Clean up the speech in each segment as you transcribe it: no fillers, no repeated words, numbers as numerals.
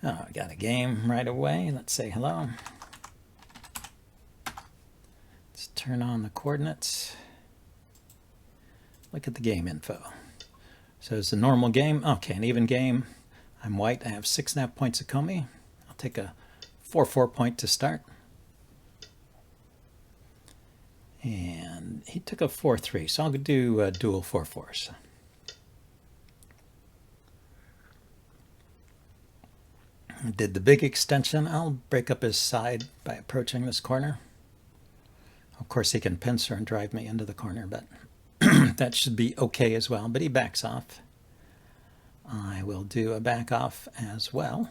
Oh, I got a game right away. Let's say hello. Let's turn on the coordinates. Look at the game info. So it's a normal game. Okay, an even game. I'm white. I have 6.5 points of Comey. I'll take a 4/4 point to start. And he took a 4/3, so I'll do dual 4/4s. Did the big extension. I'll break up his side by approaching this corner. Of course, he can pincer and drive me into the corner, but that should be okay as well. But he backs off. I will do a back off as well.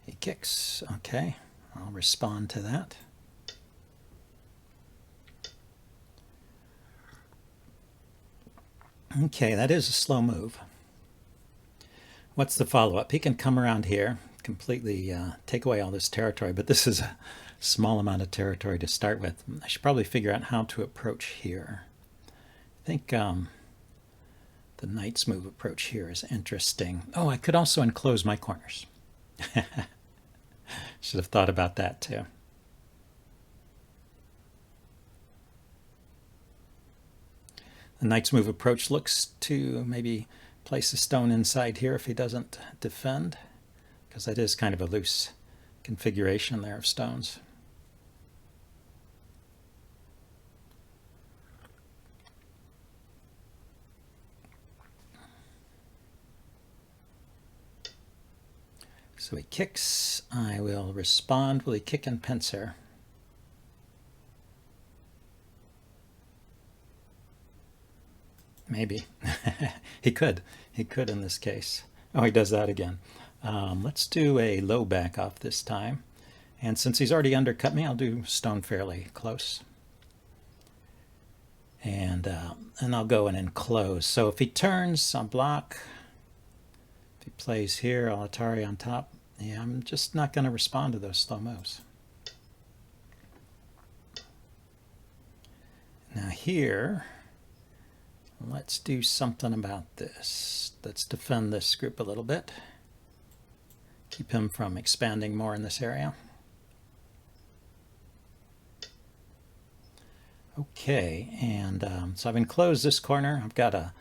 He kicks. Okay, I'll respond to that. Okay, that is a slow move. What's the follow-up? He can come around here, completely take away all this territory, but this is a small amount of territory to start with. I should probably figure out how to approach here. I think the knight's move approach here is interesting. Oh, I could also enclose my corners. Should have thought about that too. The knight's move approach looks to maybe place a stone inside here if he doesn't defend, because that is kind of a loose configuration there of stones. So he kicks. I will respond. Will he kick and pincer? Maybe. He could. He could in this case. Oh, he does that again. Let's do a low back off this time. And since he's already undercut me, I'll do stone fairly close. And I'll go and enclose. So if he turns, I'll block. If he plays here, I'll Atari on top. Yeah, I'm just not going to respond to those slow moves. Now here, let's do something about this. Let's defend this group a little bit. Keep him from expanding more in this area. Okay, and so I've enclosed this corner. I've got a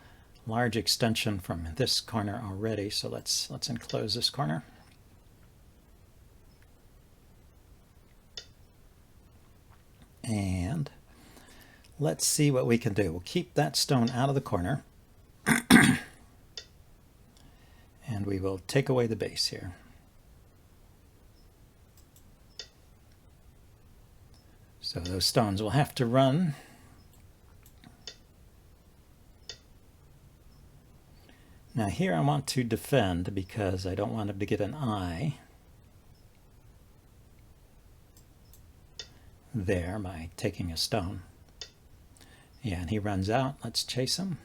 large extension from this corner already, so let's enclose this corner. And let's see what we can do. We'll keep that stone out of the corner. And we will take away the base here. So those stones will have to run. Now here I want to defend because I don't want him to get an eye there by taking a stone. Yeah, and he runs out. Let's chase him.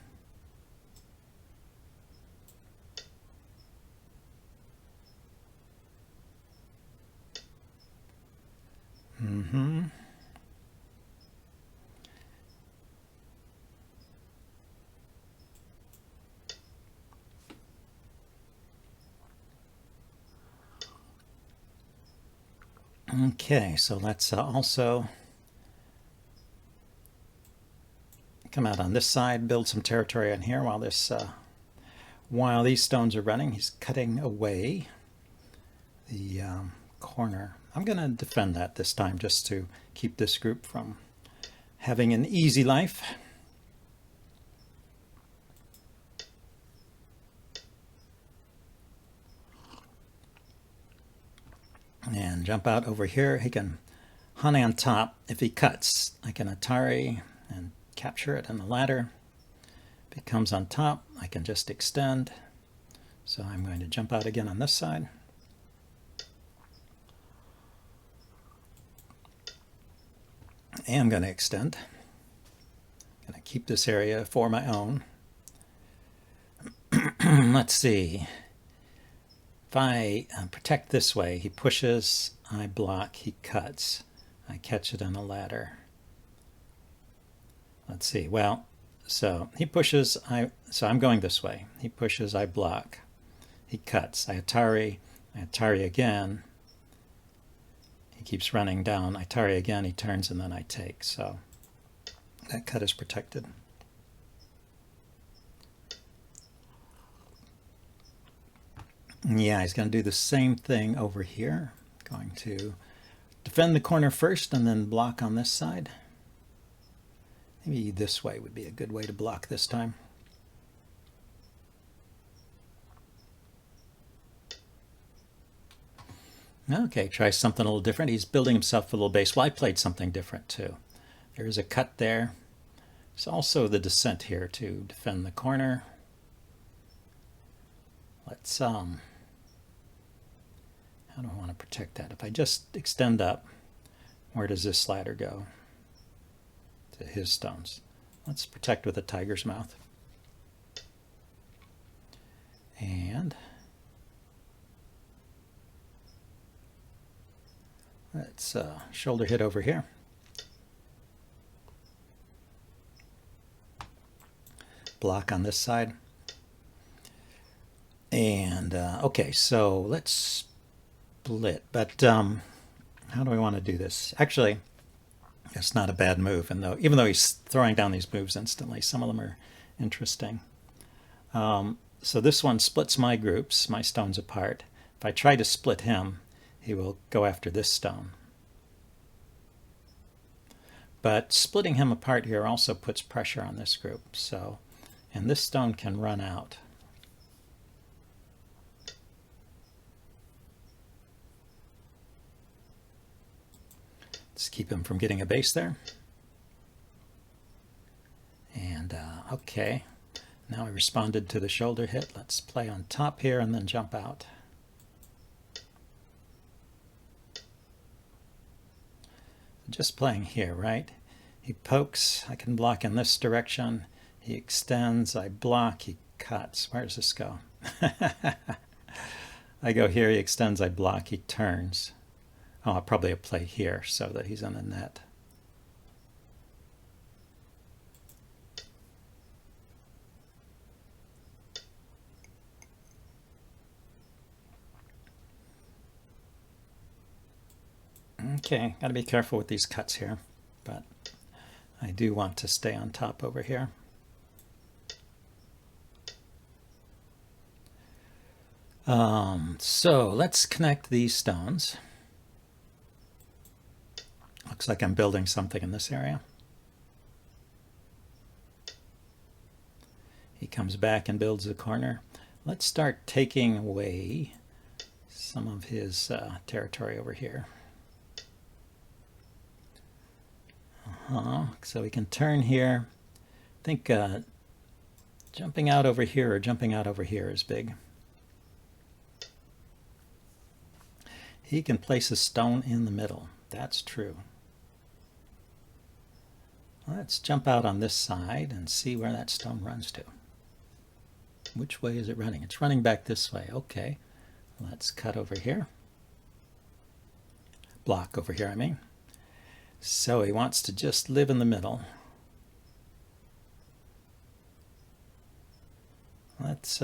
Okay, so let's also come out on this side, build some territory on here while this while these stones are running. He's cutting away the corner. I'm going to defend that this time just to keep this group from having an easy life. And jump out over here. He can hunt on top. If he cuts, I can Atari and capture it in the ladder. If he comes on top, I can just extend. So I'm going to jump out again on this side. And I'm going to extend. I'm going to keep this area for my own. Let's see. If I protect this way, he pushes, I block, he cuts. I catch it on a ladder. Let's see. Well, So he pushes, so I'm going this way. He pushes, I block. He cuts, I Atari again. He keeps running down, I Atari again, he turns, and then I take. So that cut is protected. Yeah, he's going to do the same thing over here. Going to defend the corner first and then block on this side. Maybe this way would be a good way to block this time. Okay, try something a little different. He's building himself a little base. Well, I played something different too. There's a cut there. There's also the descent here to defend the corner. Let's, how do I want to protect that? If I just extend up, where does this slider go? To his stones. Let's protect with a tiger's mouth. And let's shoulder hit over here. Block on this side. And okay, so let's split. But how do I want to do this? Actually, it's not a bad move, and even though he's throwing down these moves instantly, some of them are interesting. So this one splits my groups, my stones apart. If I try to split him, he will go after this stone. But splitting him apart here also puts pressure on this group. So, and this stone can run out. Let's keep him from getting a base there. And okay, now I responded to the shoulder hit. Let's play on top here and then jump out. Just playing here, right? He pokes, I can block in this direction. He extends, I block, he cuts. Where does this go? I go here, he extends, I block, he turns. Oh, I'll probably play here so that he's in the net. Okay, got to be careful with these cuts here, but I do want to stay on top over here. So let's connect these stones. Looks like I'm building something in this area. He comes back and builds the corner. Let's start taking away some of his territory over here. So we can turn here. I think jumping out over here or jumping out over here is big. He can place a stone in the middle. That's true. Let's jump out on this side and see where that stone runs to. Which way is it running? It's running back this way. Okay. Let's cut over here. Block over here, I mean. So he wants to just live in the middle. Let's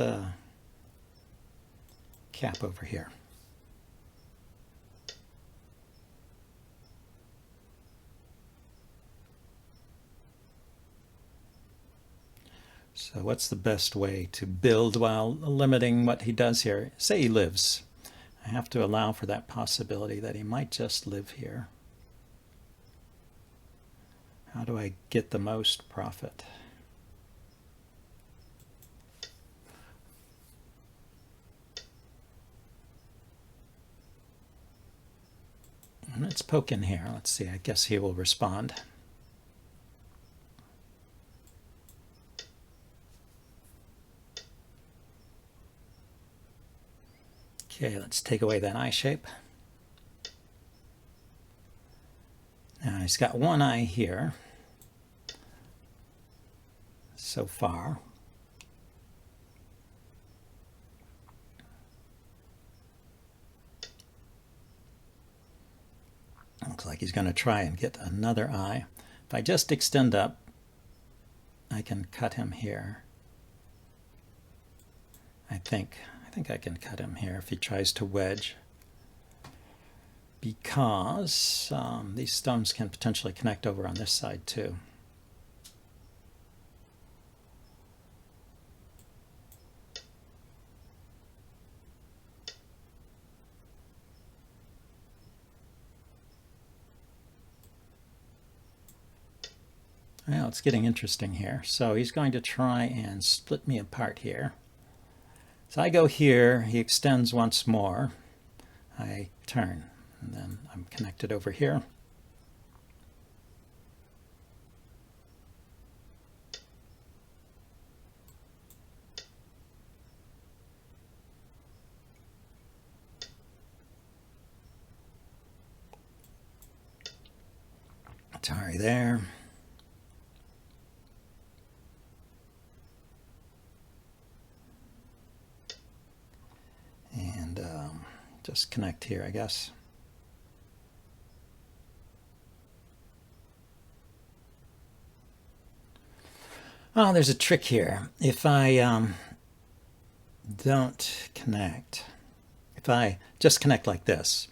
cap over here. So what's the best way to build while limiting what he does here? Say he lives. I have to allow for that possibility that he might just live here. How do I get the most profit? Let's poke in here. Let's see. I guess he will respond. Okay, let's take away that eye shape. Now he's got one eye here so far. Looks like he's going to try and get another eye. If I just extend up, I can cut him here. I think I can cut him here if he tries to wedge, because these stones can potentially connect over on this side too. Well, it's getting interesting here. So he's going to try and split me apart here. So I go here, he extends once more, I turn, and then I'm connected over here. Atari there. And just connect here, I guess. Oh, there's a trick here. If I don't connect, if I just connect like this,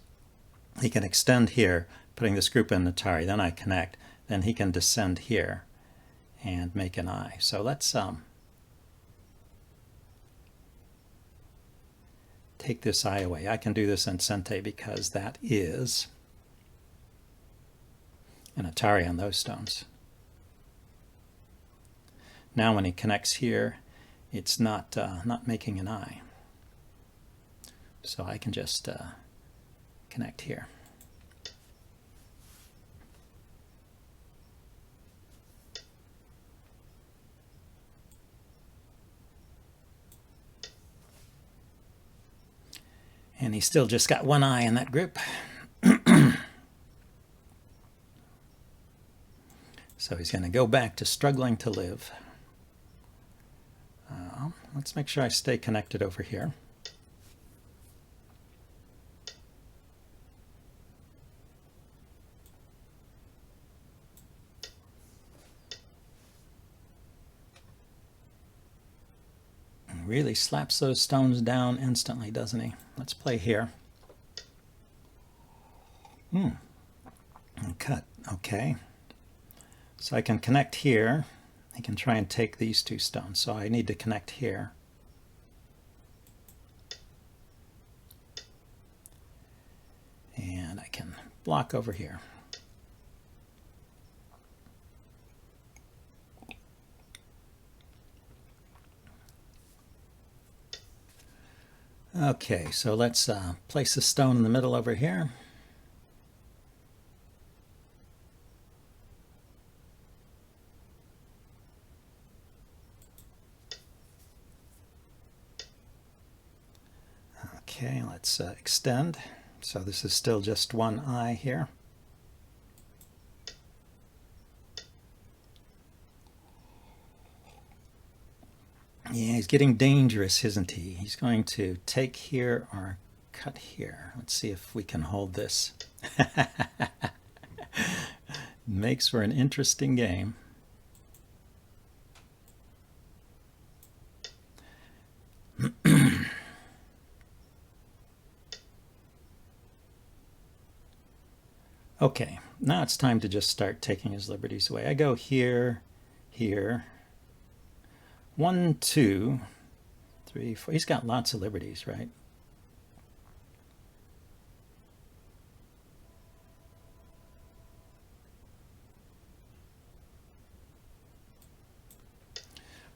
he can extend here, putting this group in Atari, then I connect, then he can descend here and make an eye. So let's take this eye away. I can do this in Sente because that is an Atari on those stones. Now when he connects here, it's not making an eye. So I can just connect here. And he's still just got one eye in that group. So he's going to go back to struggling to live. Let's make sure I stay connected over here. And really slaps those stones down instantly, doesn't he? Let's play here. Cut. Okay. So I can connect here. I can try and take these two stones. So I need to connect here. And I can block over here. Okay, so let's place a stone in the middle over here. Okay, let's extend. So this is still just one eye here. Yeah, he's getting dangerous, isn't he? He's going to take here or cut here. Let's see if we can hold this. Makes for an interesting game. Okay, now it's time to just start taking his liberties away. I go here, here. 1, 2, 3, 4. He's got lots of liberties, right?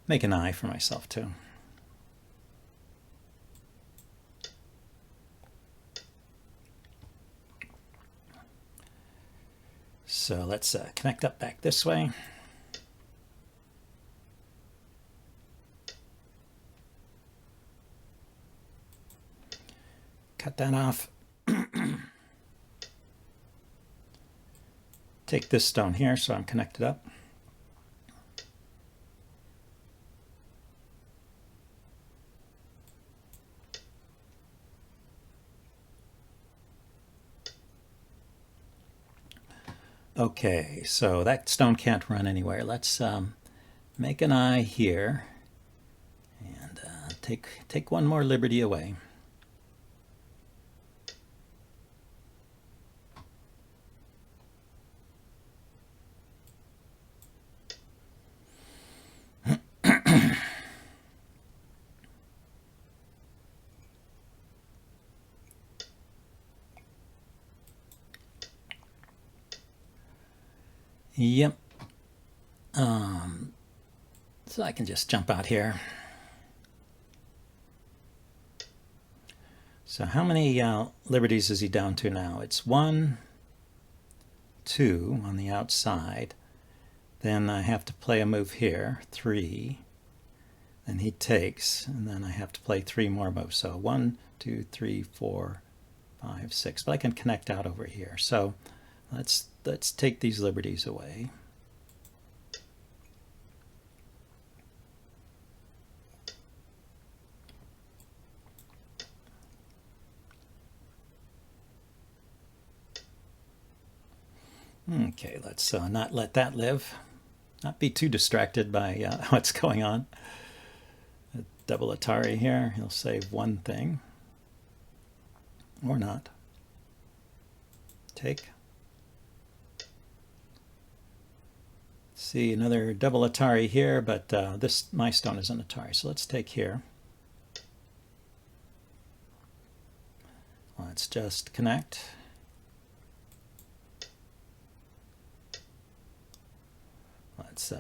Make an eye for myself too. So let's connect up back this way. Cut that off. Take this stone here so I'm connected up. Okay, so that stone can't run anywhere. Let's make an eye here and take one more liberty away. Yep. So I can just jump out here. So how many liberties is he down to now? It's 1, 2 on the outside. Then I have to play a move here, 3. Then he takes, and then I have to play 3 more moves. So 1, 2, 3, 4, 5, 6. But I can connect out over here. So let's take these liberties away. Okay, let's not let that live. Not be too distracted by what's going on. A double Atari here. He'll save one thing. Or not. Take. See, another double Atari here, but my stone is an Atari, so let's take here. Let's just connect. Let's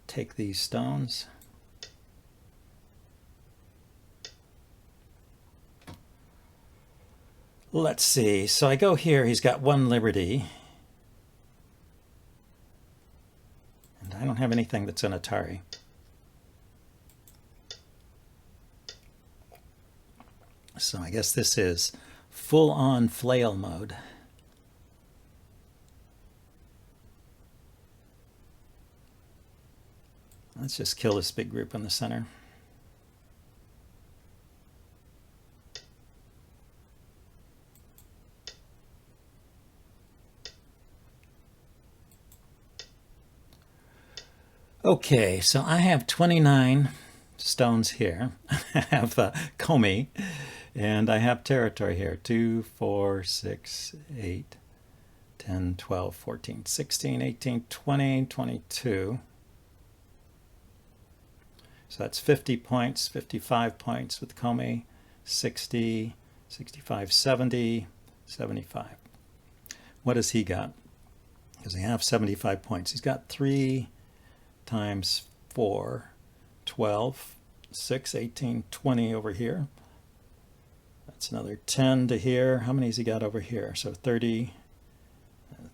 take these stones. Let's see. So I go here. He's got 1 liberty. And I don't have anything that's an Atari. So I guess this is full-on flail mode. Let's just kill this big group in the center. Okay, so I have 29 stones here. I have Komi, and I have territory here. 2, 4, 6, 8, 10, 12, 14, 16, 18, 20, 22. So that's 50 points, 55 points with Komi, 60, 65, 70, 75. What does he got? Because he have 75 points. He's got 3 times 4, 12, 6, 18, 20 over here. That's another 10 to here. How many has he got over here? So 30.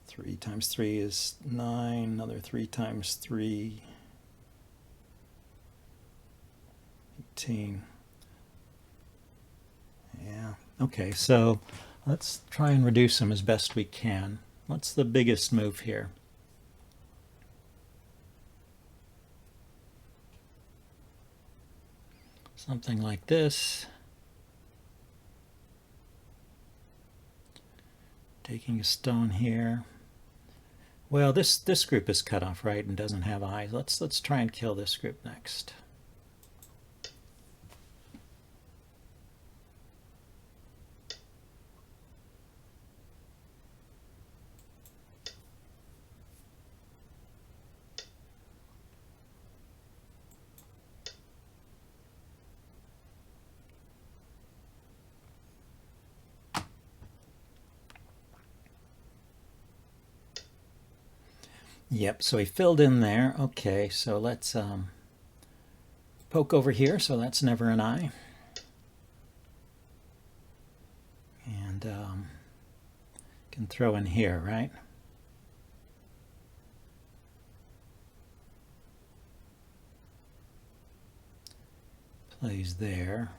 3 times 3 is 9. Another 3 times 3. 18. Yeah. Okay, so let's try and reduce them as best we can. What's the biggest move here? Something like this. Taking a stone here. Well, this group is cut off, right, and doesn't have eyes. Let's try and kill this group next. Yep, so he filled in there. Okay, so let's poke over here, so that's never an eye. And can throw in here, right? Plays there.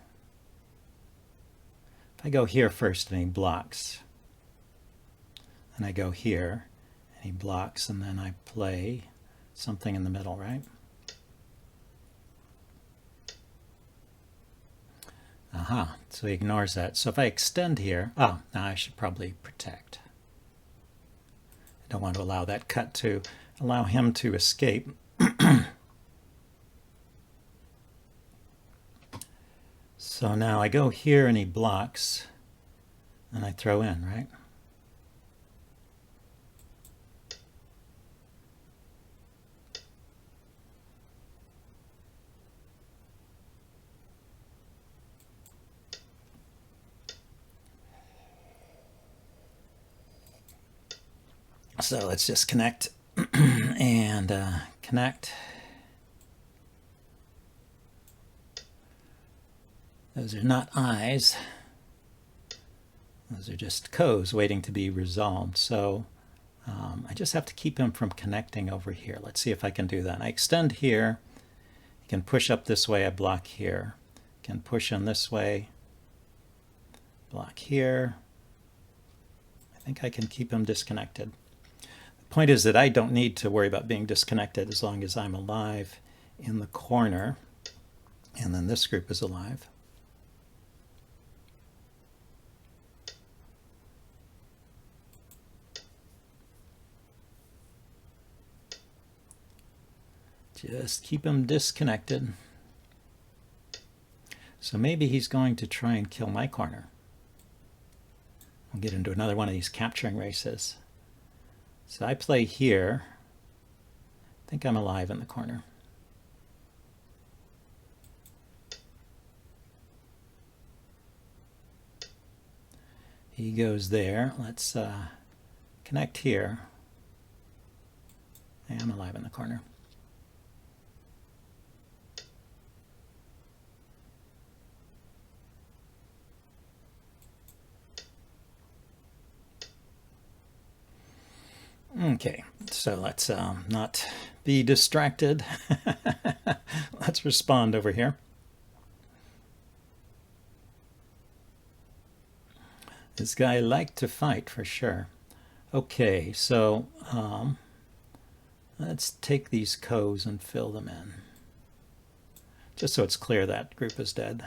If I go here first and he blocks, and I go here, he blocks, and then I play something in the middle, right? Aha, so he ignores that. So if I extend here, now I should probably protect. I don't want to allow that cut to allow him to escape. So now I go here and he blocks, and I throw in, right? So let's just connect and connect. Those are not I's. Those are just Co's waiting to be resolved. So I just have to keep him from connecting over here. Let's see if I can do that. I extend here. You can push up this way. I block here. You can push in this way. Block here. I think I can keep him disconnected. The point is that I don't need to worry about being disconnected as long as I'm alive in the corner. And then this group is alive. Just keep him disconnected. So maybe he's going to try and kill my corner. We'll get into another one of these capturing races. So I play here. I think I'm alive in the corner. He goes there. Let's connect here. I am alive in the corner. Okay, so let's not be distracted. Let's respond over here. This guy liked to fight for sure. Okay, so let's take these Co's and fill them in. Just so it's clear that group is dead.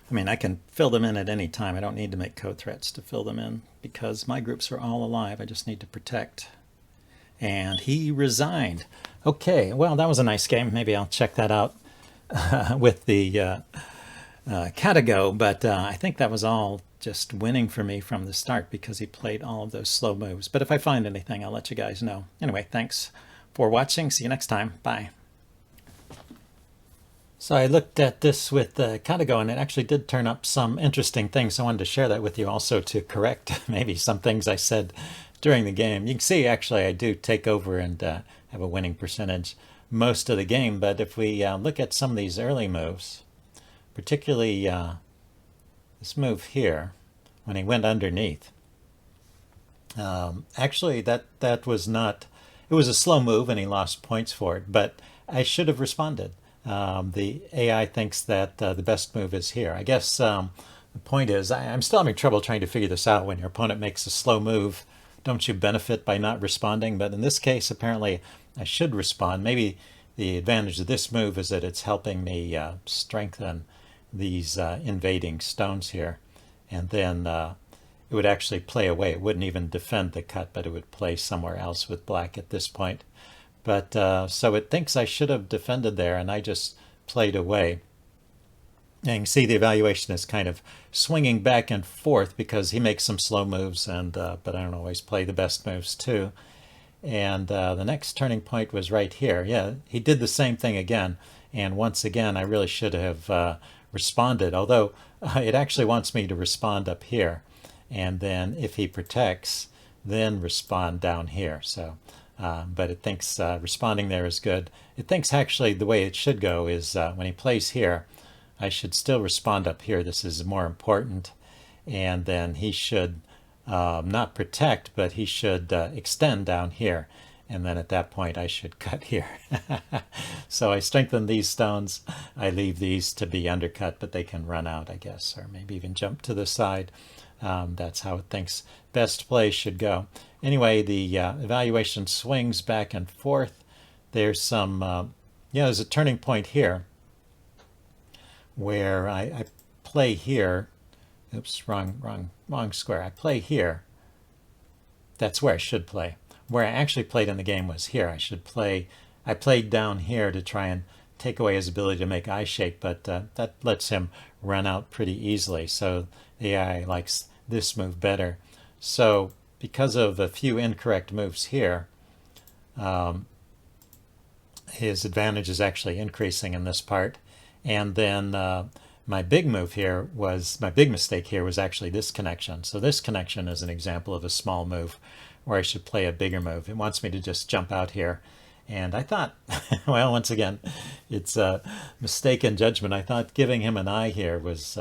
I mean, I can fill them in at any time. I don't need to make code threats to fill them in because my groups are all alive. I just need to protect. And he resigned. Okay, well, that was a nice game. Maybe I'll check that out with the Catago. But I think that was all just winning for me from the start because he played all of those slow moves. But if I find anything, I'll let you guys know. Anyway, thanks for watching. See you next time. Bye. So I looked at this with Catago, and it actually did turn up some interesting things. I wanted to share that with you also to correct maybe some things I said during the game. You can see actually I do take over and have a winning percentage most of the game. But if we look at some of these early moves, particularly this move here, when he went underneath, actually that was not, it was a slow move and he lost points for it, but I should have responded. The AI thinks that the best move is here. I guess the point is I'm still having trouble trying to figure this out. When your opponent makes a slow move, don't you benefit by not responding? But in this case, apparently I should respond. Maybe the advantage of this move is that it's helping me strengthen these invading stones here. And then it would actually play away. It wouldn't even defend the cut, but it would play somewhere else with black at this point. But so it thinks I should have defended there, and I just played away. And you can see the evaluation is kind of swinging back and forth because he makes some slow moves, and but I don't always play the best moves too. And the next turning point was right here. Yeah, he did the same thing again, and once again I really should have responded, although it actually wants me to respond up here, and then if he protects, then respond down here. So. But it thinks responding there is good. It thinks actually the way it should go is when he plays here, I should still respond up here. This is more important. And then he should not protect, but he should extend down here. And then at that point, I should cut here. So I strengthen these stones. I leave these to be undercut, but they can run out, I guess, or maybe even jump to the side. That's how it thinks best play should go. Anyway, the evaluation swings back and forth. There's some, there's a turning point here. where I play here. Oops, wrong square. I play here. That's where I should play. Where I actually played in the game was here. I played down here to try and take away his ability to make eye shape, but that lets him run out pretty easily. So the AI likes this move better. So because of a few incorrect moves here, his advantage is actually increasing in this part. And then my big mistake here was actually this connection. So this connection is an example of a small move where I should play a bigger move. It wants me to just jump out here. And I thought, well, once again, it's a mistaken judgment. I thought giving him an eye here was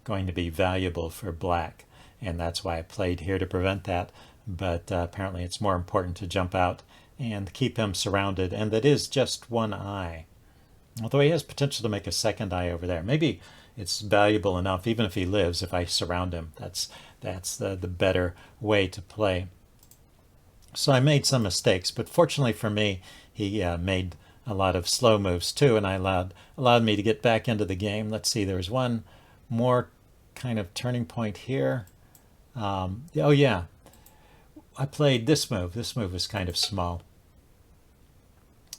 going to be valuable for black. And that's why I played here to prevent that. But apparently it's more important to jump out and keep him surrounded. And that is just one eye. Although he has potential to make a second eye over there. Maybe it's valuable enough, even if he lives, if I surround him. That's the better way to play. So I made some mistakes, but fortunately for me, he made a lot of slow moves too, and I allowed me to get back into the game. Let's see, there's one more kind of turning point here. Oh yeah, I played this move. This move was kind of small.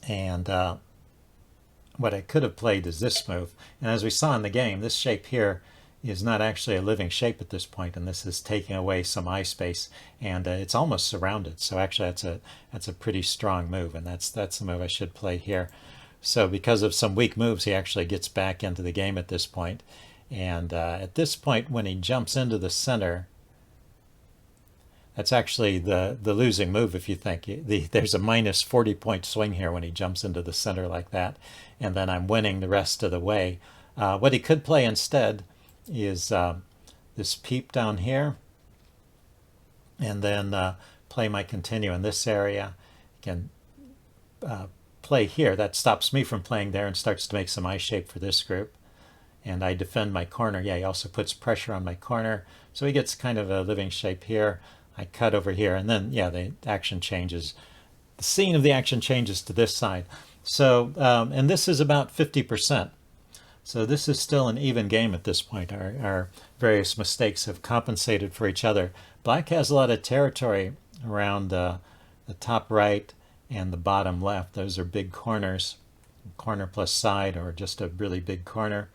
And what I could have played is this move. And as we saw in the game, this shape here is not actually a living shape at this point, and this is taking away some eye space, and it's almost surrounded. So actually that's a pretty strong move, and that's the move I should play here. So because of some weak moves, he actually gets back into the game at this point. And at this point, when he jumps into the center, that's actually the losing move, if you think. There's a minus 40-point swing here when he jumps into the center like that, and then I'm winning the rest of the way. What he could play instead is this peep down here, and then play my continue in this area. You can play here. That stops me from playing there and starts to make some eye shape for this group. And I defend my corner. Yeah, he also puts pressure on my corner, so he gets kind of a living shape here. I cut over here, and then, yeah, the action changes. The scene of the action changes to this side. So, and this is about 50%. So this is still an even game at this point. Our various mistakes have compensated for each other. Black has a lot of territory around the top right and the bottom left. Those are big corners, corner plus side, or just a really big corner.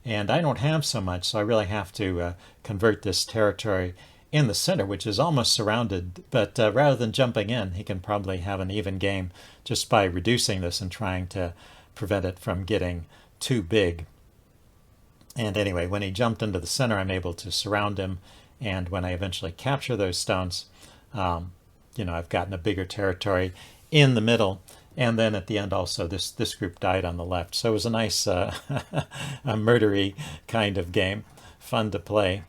And I don't have so much, so I really have to convert this territory in the center, which is almost surrounded. But rather than jumping in, he can probably have an even game just by reducing this and trying to prevent it from getting too big. And anyway, when he jumped into the center, I'm able to surround him. And when I eventually capture those stones, I've gotten a bigger territory in the middle. And then at the end also, this group died on the left. So it was a nice a murdery kind of game, fun to play.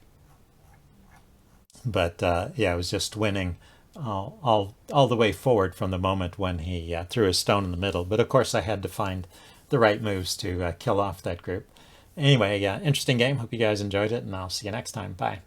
But yeah, I was just winning all the way forward from the moment when he threw a stone in the middle. But of course, I had to find the right moves to kill off that group. Anyway, interesting game. Hope you guys enjoyed it, and I'll see you next time. Bye.